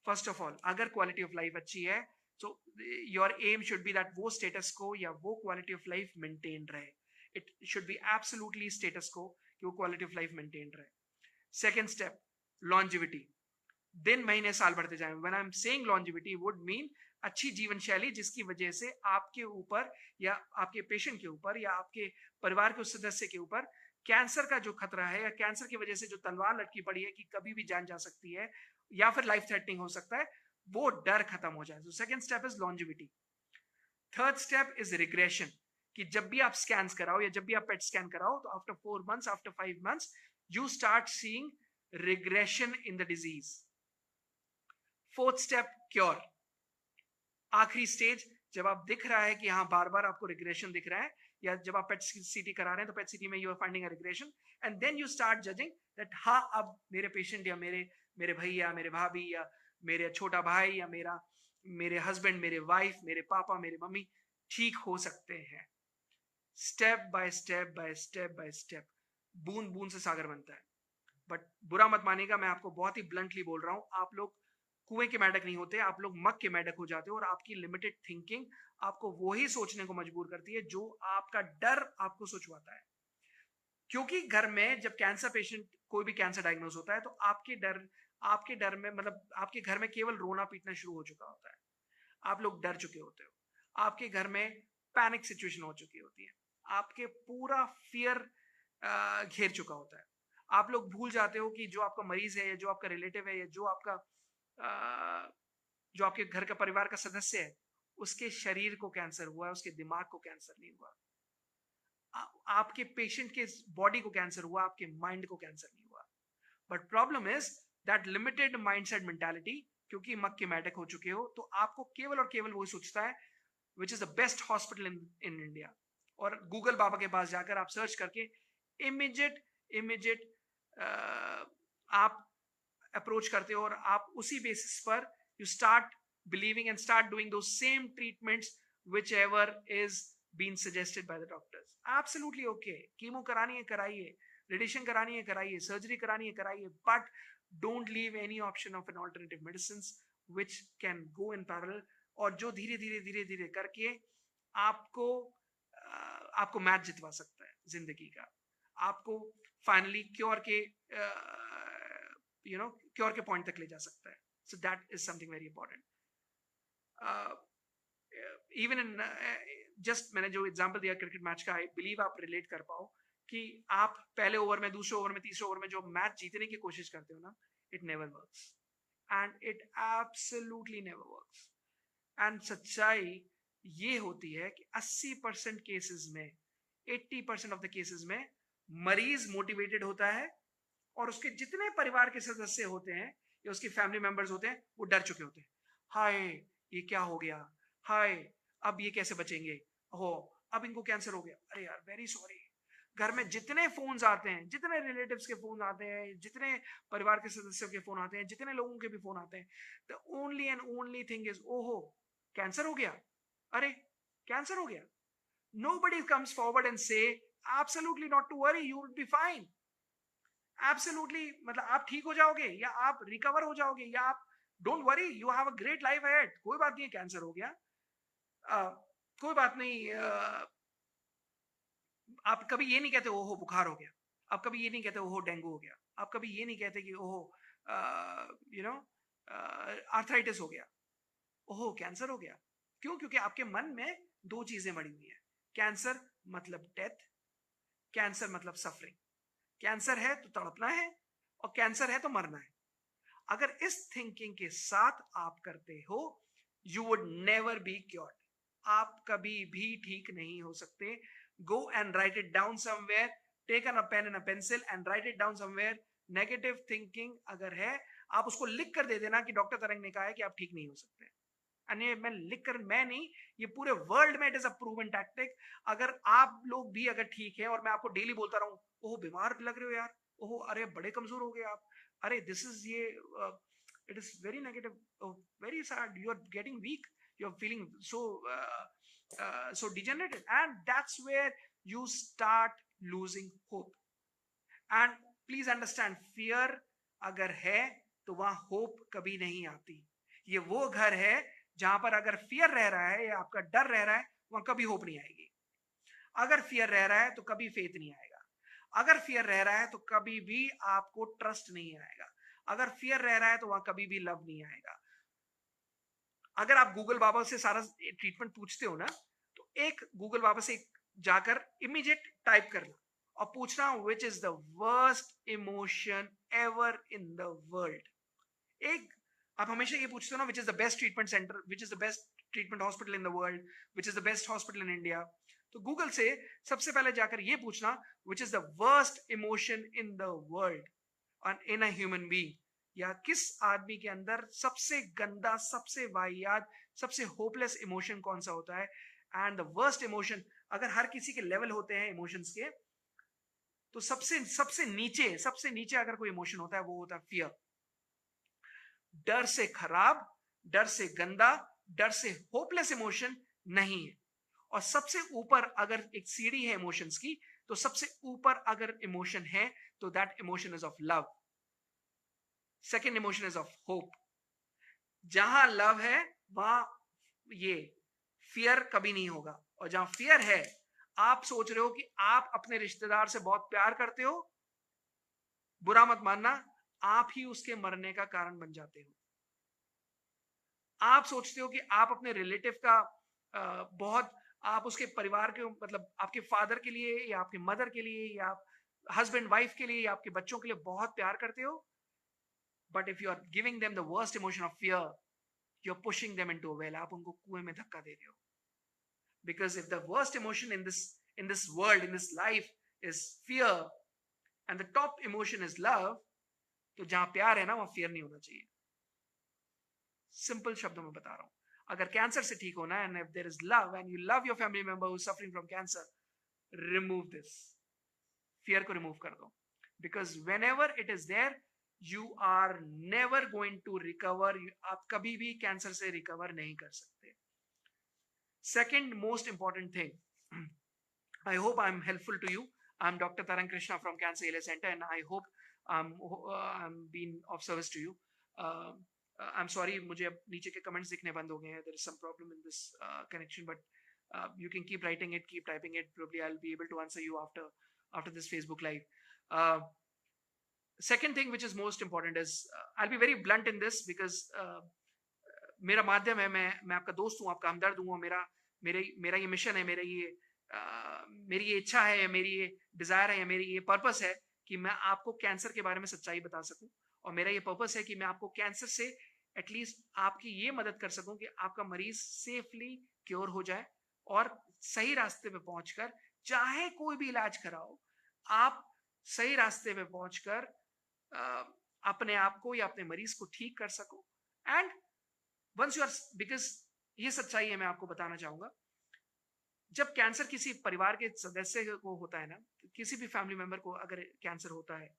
First of all, अगर quality of life अच्छी है, so your aim should be that वो status quo या वो quality of life maintain रहे. It should be absolutely status quo कि वो quality of life maintain रहे. Second step, longevity. दिन महीने साल बढ़ते जाएं. When I'm saying longevity would mean अच्छी जीवन शैली जिसकी वजह से आपके ऊपर या आपके पेशेंट के ऊपर या आपके परिवार के उस सदस्य के ऊपर कैंसर का जो खतरा है या कैंसर की वजह से जो तलवार लटकी पड़ी है कि कभी भी जान जा सकती है या फिर लाइफ थ्रेटनिंग हो सकता है, वो डर खत्म हो जाए. So second step is longevity. Third step is regression. कि जब भी आप स्कैन्स कराओ या जब भी आप पेट स्कैन कराओ तो after 4 months, after 5 months you start seeing regression in the disease. Fourth step, cure. आखिरी स्टेज, जब आप दिख रहा है कि हाँ बार बार आपको रिग्रेशन दिख रहा है, या जब आप पेट सीटी करा रहे हैं तो पेट सीटी में you are finding a regression, and then you start judging that हाँ अब मेरे पेशेंट या मेरे भैया, मेरे भाभी, या मेरे छोटा भाई, या मेरे हस्बैंड, मेरे वाइफ, मेरे पापा, मेरे मम्मी ठीक हो सकते हैं। Step by step by step by step, बूंद बूंद से सागर बनता है। बट बुरा मत मानिएगा, मैं आपको बहुत ही ब्लंटली बोल रहा हूं, आप लोग कुएं के मेंढक नहीं होते, आप लोग मग के मेंढक हो जाते हो, और आपकी लिमिटेड थिंकिंग आपको वही सोचने को मजबूर करती है जो आपका डर आपको सोचवाता है। क्योंकि घर में जब कैंसर पेशेंट, कोई भी कैंसर डायग्नोज होता है, तो आपके डर में, मतलब आपके घर में केवल रोना पीटना शुरू हो चुका होता है, आप लोग डर चुके होते हो, आपके घर में पैनिक सिचुएशन हो चुकी होती है, आपके पूरा फियर घेर चुका होता है। आप लोग भूल जाते हो कि जो आपका मरीज है, या जो आपका रिलेटिव है, या जो आपके घर का परिवार का सदस्य है, उसके शरीर को कैंसर हुआ है, उसके दिमाग को कैंसर नहीं हुआ। आपके पेशेंट के बॉडी को कैंसर हुआ, आपके माइंड को कैंसर नहीं हुआ। But problem is that limited mindset mentality, क्योंकि मग के मेंढक हो चुके हो, तो आपको केवल और केवल वही सोचता है which is the best hospital in India. और गूगल बाबा के पास जाकर आप सर्च करके इमीडिएट आप अप्रोच करते हो, और आप उसी बेसिस पर you start believing and start doing those same treatments which ever is been suggested by the doctors. Absolutely okay, chemo करानी है कराइए, रेडिएशन करानी है कराइए, सर्जरी करानी है कराइए, but don't leave any option of an alternative medicine which can go in parallel, और जो धीरे धीरे धीरे धीरे करके आपको आपको मैच जितवा सकता है जिंदगी का, आपको फाइनली क्योर के क्योर के पॉइंट तक ले जा सकता है। So that is something very important. Even in just मैंने जो एग्जांपल दिया क्रिकेट मैच का, आई बिलीव आप रिलेट कर पाओ कि आप पहले ओवर में, दूसरे ओवर में, तीसरे ओवर में जो मैच जीतने की कोशिश करते हो ना, it never works, and it absolutely never works. And सच्चाई ये होती है कि 80% केसेस में, 80% ऑफ द केसेस में मरीज मोटिवेटेड होता है, और उसके जितने परिवार के सदस्य होते हैं या उसके फैमिली मेंबर्स होते हैं, वो डर चुके होते हैं। हाय ये क्या हो गया, हाय अब ये कैसे बचेंगे, हो अब इनको कैंसर हो गया, अरे यार वेरी सॉरी। घर में जितने फोन्स आते हैं, जितने रिलेटिव्स के फोन आते हैं, जितने परिवार के सदस्यों के फोन आते हैं, जितने लोगों के भी फोन आते हैं, the only and only thing is ओहो कैंसर हो गया, अरे कैंसर हो गया। Nobody comes forward and say absolutely not to worry, you will be fine, absolutely, मतलब आप ठीक हो जाओगे, या आप रिकवर हो जाओगे, या आप don't worry, you have a great life ahead, कोई बात नहीं है कैंसर हो गया, कोई बात नहीं। आप कभी ये नहीं कहते ओहो बुखार हो गया, आप कभी ये नहीं कहते ओहो डेंगू हो गया, आप कभी ये नहीं कहते कि ओहो आर्थराइटिस हो गया, ओहो कैंसर हो गया। क्यों? क्योंकि आपके मन में दो चीजें मड़ी हुई है, कैंसर मतलब डेथ, कैंसर मतलब सफरिंग। कैंसर है तो तड़पना है, और कैंसर है तो मरना है। अगर इस थिंकिंग के साथ आप करते हो, you would never be cured, आप कभी भी ठीक नहीं हो सकते। Go and write it down somewhere, take an a pen and a pencil and write it down somewhere. Negative thinking अगर है, आप उसको लिख कर दे देना कि डॉक्टर तरंग ने कहा है कि आप ठीक नहीं हो सकते। अन्य मैं लिख कर, मैं नहीं, ये पूरे वर्ल्ड में it is a proven tactic. अगर आप लोग भी अगर ठीक है, और मैं आपको डेली बोलता रहूं ओह बीमार लग रहे हो यार, ओह अरे बड़े कमजोर हो गए आप, अरे दिस इज ये it is very negative, very sad, you are getting weak, you are feeling so degenerated, and that's where you start losing hope. And please understand, fear अगर है तो वहां होप कभी नहीं आती। ये वो घर है जहां पर अगर फियर रह रहा है या आपका डर रह रहा है, वहां कभी होप नहीं आएगी। अगर फियर रह रहा है तो कभी फेथ नहीं आएगा। अगर फियर रह रहा है तो कभी भी आपको ट्रस्ट नहीं आएगा। अगर फियर रह रहा है तो वहां कभी भी लव नहीं आएगा। अगर आप गूगल बाबा से सारा ट्रीटमेंट पूछते हो ना, तो एक गूगल बाबा से जाकर इमीडिएट टाइप करना और पूछना which is the worst emotion ever in the world. एक आप हमेशा ये पूछते हो ना, which is the best treatment centre, which is the best treatment hospital in the world, which is the best hospital in India. तो Google से सबसे पहले जाकर ये पूछना which is the worst emotion in the world in a human being, या किस आदमी के अंदर सबसे गंदा, सबसे वाहियात, सबसे होपलेस इमोशन कौन सा होता है। एंड द वर्स्ट इमोशन अगर हर किसी के लेवल होते हैं इमोशंस के, तो सबसे नीचे अगर कोई इमोशन होता है वो होता है फियर। डर से खराब, डर से गंदा, डर से होपलेस इमोशन नहीं है। और सबसे ऊपर अगर एक सीढ़ी है इमोशंस की, तो सबसे ऊपर अगर इमोशन है तो that emotion is of love. Second emotion is of hope. जहां लव है वहां ये फियर कभी नहीं होगा। और जहां फियर है, आप सोच रहे हो कि आप अपने रिश्तेदार से बहुत प्यार करते हो, बुरा मत मानना, आप ही उसके मरने का कारण बन जाते हो। आप सोचते हो कि आप अपने रिलेटिव का बहुत, आप उसके परिवार के, मतलब आपके फादर के लिए या आपके मदर के लिए या आप हस्बैंड वाइफ के लिए या आपके बच्चों के लिए बहुत प्यार करते हो, but if you are giving them the worst emotion of fear, you are pushing them into a well, आप उनको कुएं में धक्का दे रहे हो। Because if the worst emotion in this world, in this life is fear and the top emotion is love, तो जहां प्यार है ना वहां फियर नहीं होना चाहिए। सिंपल शब्दों में बता रहा हूं, अगर कैंसर से ठीक होना है, and if there is love and you love your family member who is suffering from cancer, remove this fear को, रिमूव कर दो। Because whenever it is there, you are never going to recover. आप कभी भी cancer से recover नहीं कर सकते। Second most important thing, I hope I'm helpful to you. I'm Dr. Tarang Krishna from Cancer Healer Center, and I hope I'm being of service to you. Uh, I'm sorry, मुझे अब नीचे के comments दिखने बंद हो गए हैं. There is some problem in this connection, but you can keep writing it, keep typing it. Probably I'll be able to answer you after this Facebook Live. Uh, Second thing, which is most important, is I'll be very blunt in this because मेरा माध्यम है, मैं आपका दोस्त हूँ, आपका हमदर्द हूँ। मेरा ये मिशन है, मेरी ये इच्छा है, मेरी ये डिजायर है, मेरी ये पर्पस है कि मैं आपको कैंसर के बारे में सच्चाई बता सकूं। और मेरा ये पर्पस है कि मैं आपको कैंसर से एटलीस्ट आपकी ये मदद कर सकूं कि आपका मरीज सेफली क्योर हो जाए और सही रास्ते पे पहुंचकर, चाहे कोई भी इलाज कराओ, आप सही रास्ते पे पहुंचकर अपने आप को या अपने मरीज को ठीक कर सको। And once you are, because ये सच्चाई है, मैं आपको बताना चाहूंगा, जब कैंसर किसी परिवार के सदस्य को होता है ना, किसी भी फैमिली मेंबर को अगर कैंसर होता है,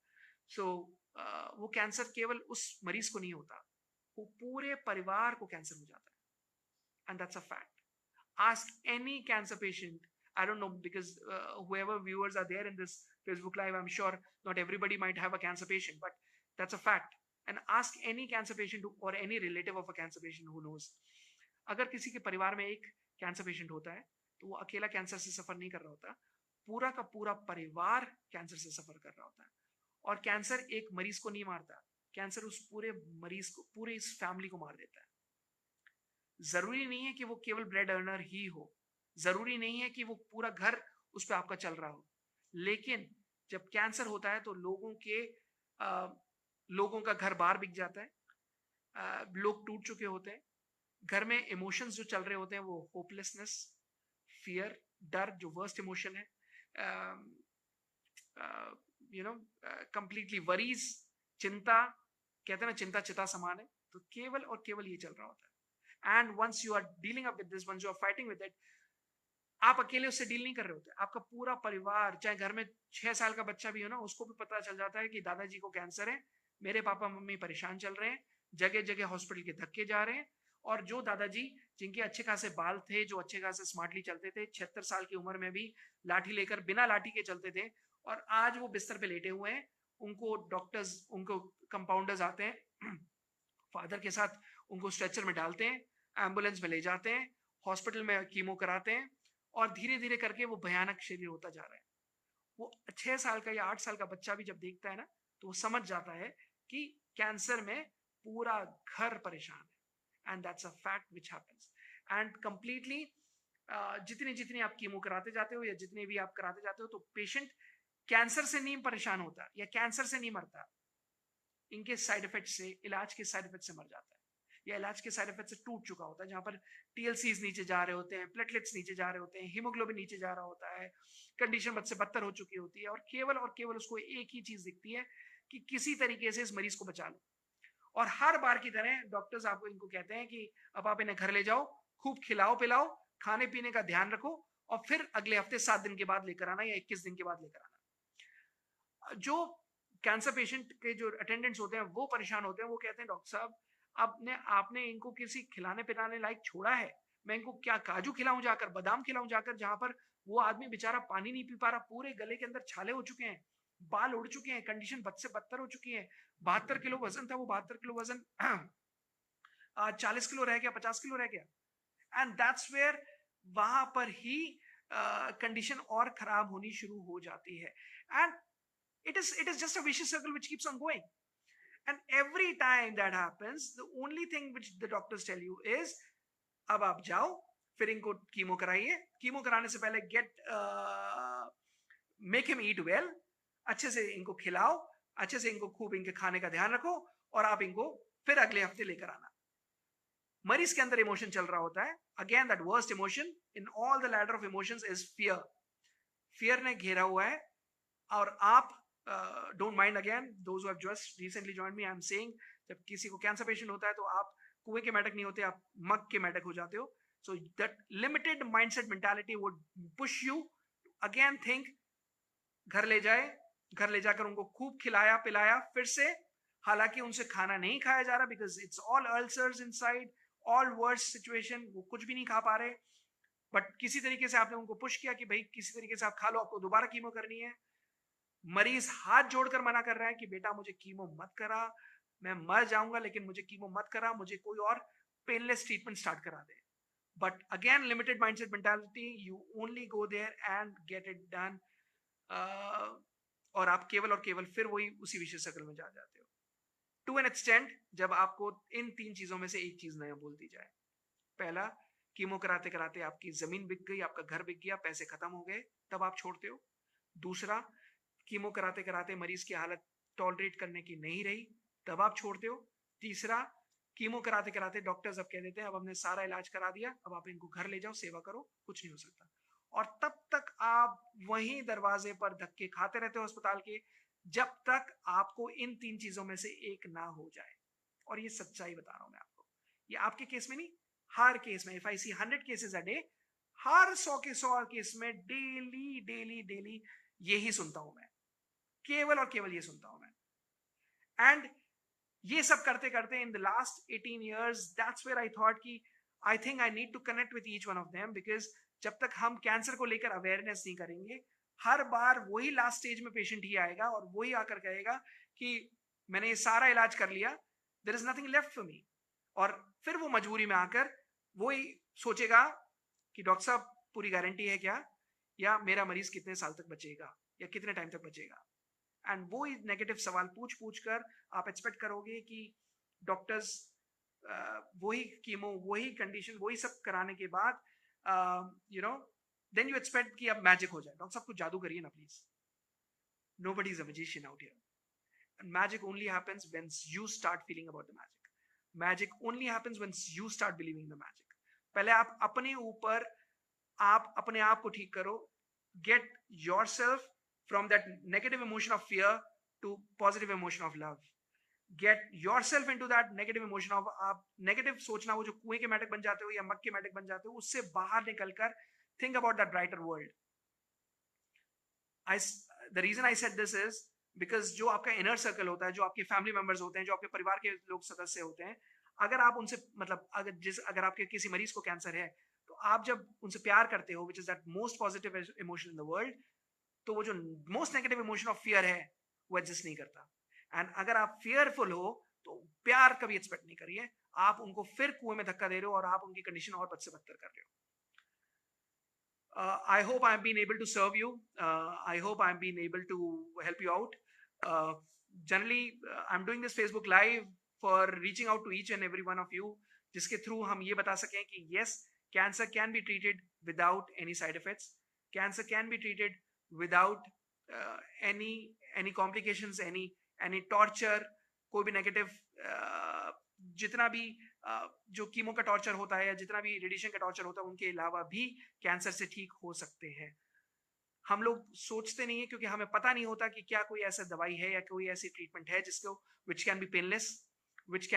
सो वो कैंसर केवल उस मरीज को नहीं होता, वो पूरे परिवार को कैंसर हो जाता है। And that's a fact. Ask any cancer patient, I don't know, because whoever viewers are there in this Facebook Live, I'm sure not everybody might have a cancer patient, but that's a fact. And ask any cancer patient or any relative of a cancer patient who knows. अगर किसी के परिवार में एक cancer patient होता है, तो वो अकेला कैंसर से सफर नहीं कर रहा होता, पूरा का पूरा परिवार कैंसर से सफर कर रहा होता है। और कैंसर एक मरीज को नहीं मारता, कैंसर उस पूरे मरीज को, पूरे इस फैमिली को मार देता है। जरूरी नहीं है कि वो केवल ब्रेड अर्नर ही हो, जरूरी नहीं है कि वो पूरा घर उस पर आपका चल रहा हो, लेकिन जब कैंसर होता है तो लोगों का घर बार बिक जाता है, लोग टूट चुके होते हैं, घर में इमोशंस जो चल रहे होते हैं वो होपलेसनेस, फियर, डर जो वर्स्ट इमोशन है, कंप्लीटली वरीज, चिंता, कहते हैं ना चिंता चिता समान है, तो केवल और केवल ये चल रहा होता है। And once you are dealing up with this, once you are fighting with it, आप अकेले उससे डील नहीं कर रहे होते, आपका पूरा परिवार, चाहे घर में 6 साल का बच्चा भी हो ना, उसको भी पता चल जाता है कि दादाजी को कैंसर है, मेरे पापा मम्मी परेशान चल रहे हैं, जगह जगह हॉस्पिटल के धक्के जा रहे हैं। और जो दादाजी जिनके अच्छे खासे बाल थे, जो अच्छे खासे स्मार्टली चलते थे, 76 साल की उम्र में भी लाठी लेकर बिना लाठी के चलते थे, और आज वो बिस्तर पे लेटे हुए हैं, उनको डॉक्टर्स, उनको कंपाउंडर्स आते हैं, फादर के साथ उनको स्ट्रेचर में डालते हैं, एम्बुलेंस में ले जाते हैं, हॉस्पिटल में कीमो कराते हैं, और धीरे धीरे करके वो भयानक शरीर होता जा रहा है। वो 6 साल का या 8 साल का बच्चा भी जब देखता है ना, तो वो समझ जाता है कि कैंसर में पूरा घर परेशान है। And that's a fact which happens. And completely जितनी जितनी आप कीमो कराते जाते हो या जितने भी आप कराते जाते हो, तो पेशेंट कैंसर से नहीं परेशान होता या कैंसर से नहीं मरता, इनके साइड इफेक्ट से, इलाज के साइड इफेक्ट से मर जाता है, या इलाज के साइड इफेक्ट से टूट चुका होता है, जहां पर टीएलसीज नीचे जा रहे होते हैं, प्लेटलेट्स नीचे जा रहे होते हैं, हीमोग्लोबिन नीचे जा रहा होता है, कंडीशन बद से बदतर हो चुकी होती है, और केवल उसको एक ही चीज दिखती है कि किसी तरीके से इस मरीज को बचा लो। और हर बार की तरह डॉक्टर्स आपको इनको कहते हैं कि अब आप इन्हें घर ले जाओ, खूब खिलाओ पिलाओ, खाने पीने का ध्यान रखो, और फिर अगले हफ्ते 7 दिन के बाद लेकर आना या 21 दिन के बाद लेकर आना। जो कैंसर पेशेंट के जो अटेंडेंट्स होते हैं वो परेशान होते हैं, वो कहते हैं डॉक्टर साहब आपने इनको किसी खिलाने पिलाने लायक छोड़ा है? मैं इनको क्या काजू खिलाऊं जाकर, बादाम खिलाऊं जाकर, जहां पर वो आदमी बेचारा पानी नहीं पी पा रहा, पूरे गले के अंदर छाले हो चुके हैं, बाल उड़ चुके हैं, कंडीशन बद से बदतर हो चुकी है। 72 किलो वजन था, वो 72 किलो वजन आज 40 किलो रह गया, 50 किलो रह गया। एंड दैट्स वेयर वहां पर ही कंडीशन और खराब होनी शुरू हो जाती है। And it is just a vicious circle which keeps on going. And every time that happens, the only thing which the doctors tell you is अब आप जाओ, फिर इनको कीमो कराइए, कीमो कराने से पहले मेक हिम ईट वेल, अच्छे से इनको खिलाओ, अच्छे से इनको खूब इनके खाने का ध्यान रखो, और आप इनको फिर अगले हफ्ते लेकर आना। मरीज के अंदर इमोशन चल रहा होता है। Again that worst emotion in all the ladder of emotions is fear. Fear ने घेरा हुआ है, और आप don't mind again those who have just recently joined me, I'm saying जब किसी को कैंसर पेशेंट होता है तो आप कुएं के मेढक नहीं होते, आप मग के मेढक हो जाते हो। so that limited mindset mentality would push you to again think घर ले जाए, घर ले जाकर उनको खूब खिलाया पिलाया फिर से, हालांकि उनसे खाना नहीं खाया जा रहा, because it's all ulcers inside, all worst situation, वो कुछ भी नहीं खा पा रहे, बट किसी तरीके से आपने उनको पुश किया कि भाई किसी तरीके से आप खा लो, आपको दोबारा कीमो करनी है। मरीज हाथ जोड़कर मना कर रहा है कि बेटा मुझे कीमो मत करा, मैं मर जाऊंगा, लेकिन मुझे कीमो मत करा, मुझे कोई और पेनलेस ट्रीटमेंट स्टार्ट करा दे। But again limited mindset mentality, you only go there and get it done, और आप केवल और केवल फिर वही उसी विशेष सर्कल में जा जाते हो। टू एन एक्सटेंट, जब आपको इन 3 चीजों में से एक चीज नया बोल दी जाए, पहला, कीमो कराते कराते आपकी जमीन बिक गई, आपका घर बिक गया, पैसे खत्म हो गए, तब आप छोड़ते हो। दूसरा, कीमो कराते कराते मरीज की हालत टॉलरेट करने की नहीं रही, तब आप छोड़ते हो। तीसरा, कीमो कराते कराते डॉक्टर्स अब कह देते हैं अब हमने सारा इलाज करा दिया, अब आप इनको घर ले जाओ, सेवा करो, कुछ नहीं हो सकता। और तब तक आप वहीं दरवाजे पर धक्के खाते रहते हो अस्पताल के, जब तक आपको इन 3 चीजों में से एक ना हो जाए। और ये सच्चाई बता रहा हूं मैं आपको, ये आपके केस में नहीं, हर केस में। If I see 100 cases a day, हर 100 के 100 केस में डेली डेली डेली यही सुनता हूं मैं, केवल और केवल ये सुनता हूं मैं। एंड ये सब करते करते in the last 18 years, that's where I thought कि I think I need to connect with each one of them, because जब तक हम कैंसर को लेकर अवेयरनेस नहीं करेंगे, हर बार वही लास्ट स्टेज में पेशेंट ही आएगा और वही आकर कहेगा कि मैंने ये सारा इलाज कर लिया, there is nothing left for me. और फिर वो मजबूरी में आकर वही सोचेगा कि डॉक्टर साहब पूरी गारंटी है क्या, या मेरा मरीज कितने साल तक बचेगा, या कितने टाइम तक बचेगा। एंड वो नेगेटिव सवाल पूछ पूछ कर आप एक्सपेक्ट करोगे कि डॉक्टर्स वही कीमो, वही कंडीशन, वही सब कराने के बाद देन यू एक्सपेक्ट कि अब मैजिक हो जाए। डॉक्टर साहब कुछ जादू करिए ना please. Nobody is a magician out here. And magic only happens when you start feeling about the magic. Magic only happens when you start believing the magic. पहले आप अपने ऊपर, आप अपने आप को ठीक करो. Get yourself from that negative emotion of fear to positive emotion of love. Get yourself into that negative emotion of आप negative सोचना, वो जो कुएं के मेढक बन जाते हो या मग के मेढक बन जाते हो, उससे बाहर निकलकर think about that brighter world. The reason I said this is because जो आपका इनर सर्कल होता है, जो आपके फैमिली मेंबर्स होते हैं, जो आपके परिवार के लोग सदस्य होते हैं, अगर आप उनसे मतलब अगर आपके किसी मरीज को कैंसर है, तो आप जब उनसे प्यार करते हो, which is that most positive emotion in the world, तो वो जो most negative emotion of fear है वो एग्जिस्ट नहीं करता। एंड अगर आप फियरफुल हो तो प्यार कभी एक्सपेक्ट नहीं करिए, आप उनको फिर कुएं में धक्का दे रहे हो और आप उनकी कंडीशन और बद से बदतर कर रहे हो। I hope I've been able to serve you. I hope I've been able to help you out. Generally, I'm doing this Facebook Live for reaching out to each and every one of you, जिसके through हम ये बता सकें कि yes, cancer can be treated without any side effects. Cancer can be treated without any complications, any torture, कोई भी negative जितना भी जो कीमो का टॉर्चर होता है या जितना भी रेडिएशन का टॉर्चर होता है, उनके अलावा भी कैंसर से ठीक हो सकते हैं। हम लोग सोचते नहीं है क्योंकि हमें पता नहीं होता कि क्या कोई ऐसा दवाई है या कोई ऐसी ट्रीटमेंट है जिसको which can be painless, which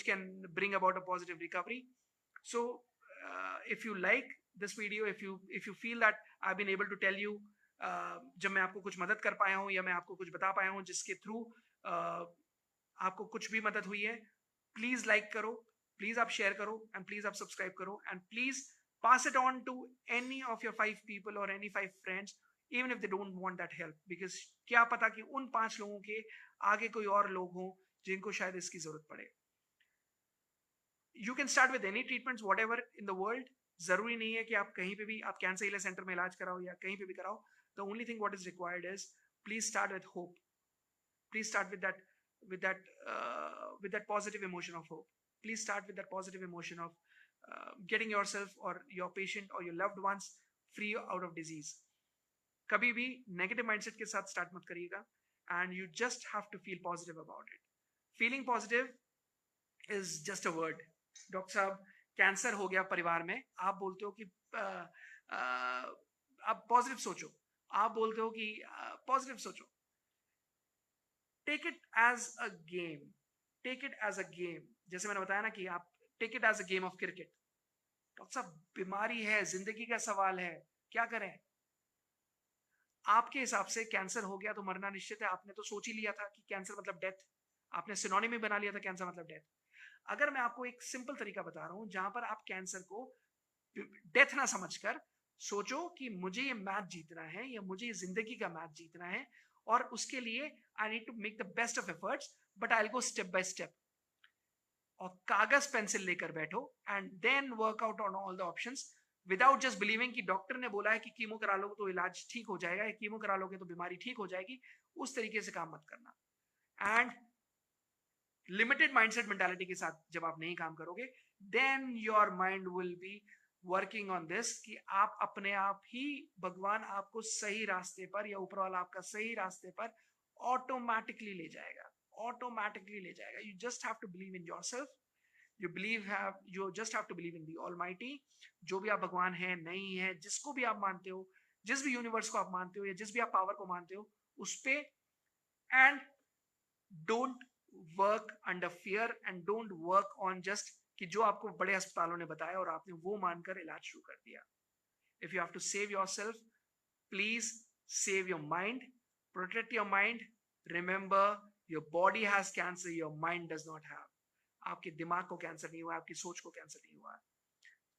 can bring about a positive recovery. So if you like this video if you feel that I've been able to tell you, जब मैं आपको कुछ मदद कर पाया हूँ या मैं आपको कुछ बता पाया हूँ जिसके थ्रू आपको कुछ भी मदद हुई है, प्लीज लाइक करो, प्लीज आप शेयर करो, एंड प्लीज आप सब्सक्राइब करो, and please pass it on to any of your 5 people or any 5 friends, even if they don't want that help, because क्या पता कि उन 5 लोगों के आगे कोई और लोग हों जिनको शायद इसकी जरूरत पड़े. You can start with any treatments whatever in the world. जरूरी नहीं है कि आप कहीं पे भी आप कैंसर हीलर सेंटर में इलाज कराओ या कहीं पे भी कराओ. The only thing what is required is please start with hope. Please start with that positive emotion of hope. Please start with that positive emotion of getting yourself or your patient or your loved ones free out of disease. कभी भी negative mindset के साथ start मत करिएगा, and you just have to feel positive about it. Feeling positive is just a word. Doctor साहब cancer हो गया परिवार में, आप बोलते हो कि आप पॉजिटिव सोचो, आप बोलते हो कि पॉजिटिव सोचो. Take it as a game, take it as a game. जैसे मैंने बताया ना कि आप take it as a game of cricket. Doctor साहब बीमारी है, जिंदगी का सवाल है, क्या करें? आपके हिसाब से कैंसर हो गया तो मरना निश्चित है. आपने तो सोच ही लिया था कि कैंसर मतलब डेथ, आपने सिनोनिम में बना लिया था कैंसर मतलब डेथ. अगर मैं आपको एक सिंपल तरीका बता रहा हूं जहां पर आप कैंसर को डेथ ना समझकर सोचो कि मुझे ये मैच जीतना है या मुझे ये जिंदगी का मैच जीतना है, और उसके लिए I need to make the best of efforts, but I will go step by step. और कागज पेंसिल लेकर बैठो and then work out on all the options without just believing कि डॉक्टर ने बोला है कि कीमो करा लोगे तो इलाज ठीक हो जाएगा या कीमो करा लोगे तो बीमारी ठीक हो जाएगी. उस तरीके से काम मत करना. एंड लिमिटेड माइंडसेट मेंटालिटी के साथ जब आप नहीं काम करोगे, then your mind will be working on this कि आप अपने आप ही, भगवान आपको सही रास्ते पर या ऊपर वाला आपका सही रास्ते पर ऑटोमेटिकली ले जाएगा, ऑटोमेटिकली ले जाएगा. You just have to believe in yourself. you just have to believe in the Almighty. जो भी आप भगवान है, नहीं है, जिसको भी आप मानते हो, जिस भी यूनिवर्स को आप मानते हो या जिस भी आप पावर को मानते हो, उस पे, and don't work under fear and don't work on just कि जो आपको बड़े अस्पतालों ने बताया और आपने वो मानकर इलाज शुरू कर दिया. If you have to save yourself, please save your mind, protect your mind. Remember, your body has cancer, your mind does not have. आपके दिमाग को कैंसर नहीं हुआ, आपकी सोच को कैंसर नहीं हुआ.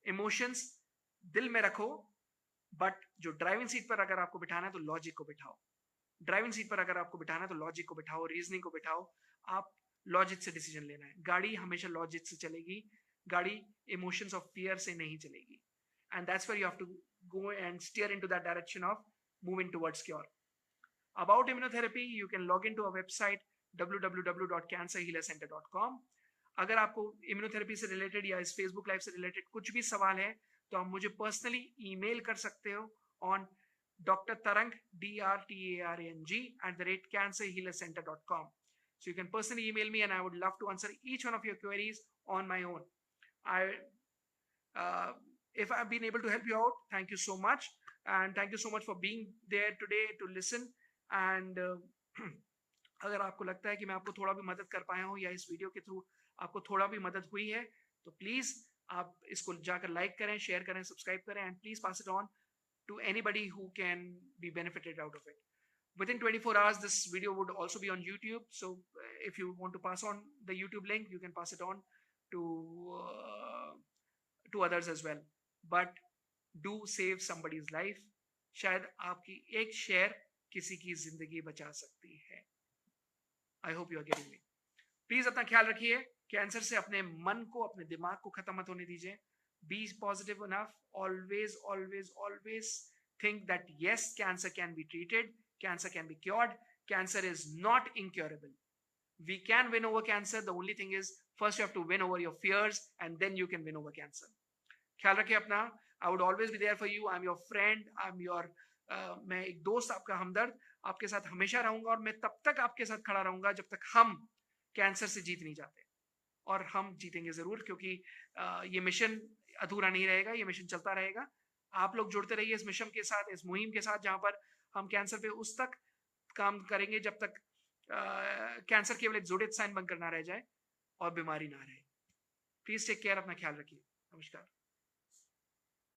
इमोशंस दिल में रखो, बट जो ड्राइविंग सीट पर अगर आपको बिठाना है तो लॉजिक को बिठाओ. ड्राइविंग सीट पर अगर आपको बिठाना है तो लॉजिक को बिठाओ, रीजनिंग को बिठाओ. आप लॉजिक से डिसीजन लेना है. गाड़ी हमेशा लॉजिक से चलेगी, गाड़ी इमोशंस ऑफ फियर से नहीं चलेगी. And that's where you have to go and steer into that direction of moving towards cure. About immunotherapy, you can log into our website www.cancerhealercenter.com. अगर आपको इम्यूनोथेरेपी से रिलेटेड या इस फेसबुक लाइव से related कुछ भी सवाल है तो आप मुझे पर्सनली ईमेल कर सकते हो on Dr. Tarang, DRTARNG @cancerhealercenter.com. So you can personally email me and I would love to answer each one of your queries on my own. If I've been able to help you out, thank you so much. And thank you so much for being there today to listen. And अगर आपको लगता है कि मैं आपको थोड़ा भी मदद कर पाया हूँ या इस वीडियो के थ्रू आपको थोड़ा भी मदद हुई है, तो प्लीज आप इसको जाकर लाइक करें, शेयर करें, सब्सक्राइब करें, and please pass it on to anybody who can be benefited out of it. Within 24 hours, this video would also be on YouTube. So if you want to pass on the YouTube link, you can pass it on to others as well. But do save somebody's life. शायद आपकी एक share किसी की जिंदगी बचा सकती है. I hope you are getting me. Please अपना ख्याल रखिए. कैंसर से अपने मन को, अपने दिमाग को खत्म मत होने दीजिए. Be positive enough. Always, always, always think that yes, cancer can be treated. Cancer can be cured. Cancer is not incurable. We can win over cancer. The only thing is, first you have to win over your fears and then you can win over cancer. ख्याल रखिए अपना. I would always be there for you. I'm your friend. I'm your मैं एक दोस्त, आपका हमदर्द. आपके साथ हमेशा रहूंगा और मैं तब तक आपके साथ खड़ा रहूंगा जब तक हम कैंसर से जीत नहीं जाते. और हम जीतेंगे जरूर, क्योंकि ये मिशन अधूरा नहीं रहेगा, ये मिशन चलता रहेगा. आप लोग जुड़ते रहिए इस मिशन के साथ, इस मुहिम के साथ, जहां पर हम कैंसर पे उस तक काम करेंगे जब तक कैंसर केवल एक ज़ोडिएट साइन बनकर ना रह जाए और बीमारी ना रहे. प्लीज टेक केयर, अपना ख्याल रखिए. नमस्कार.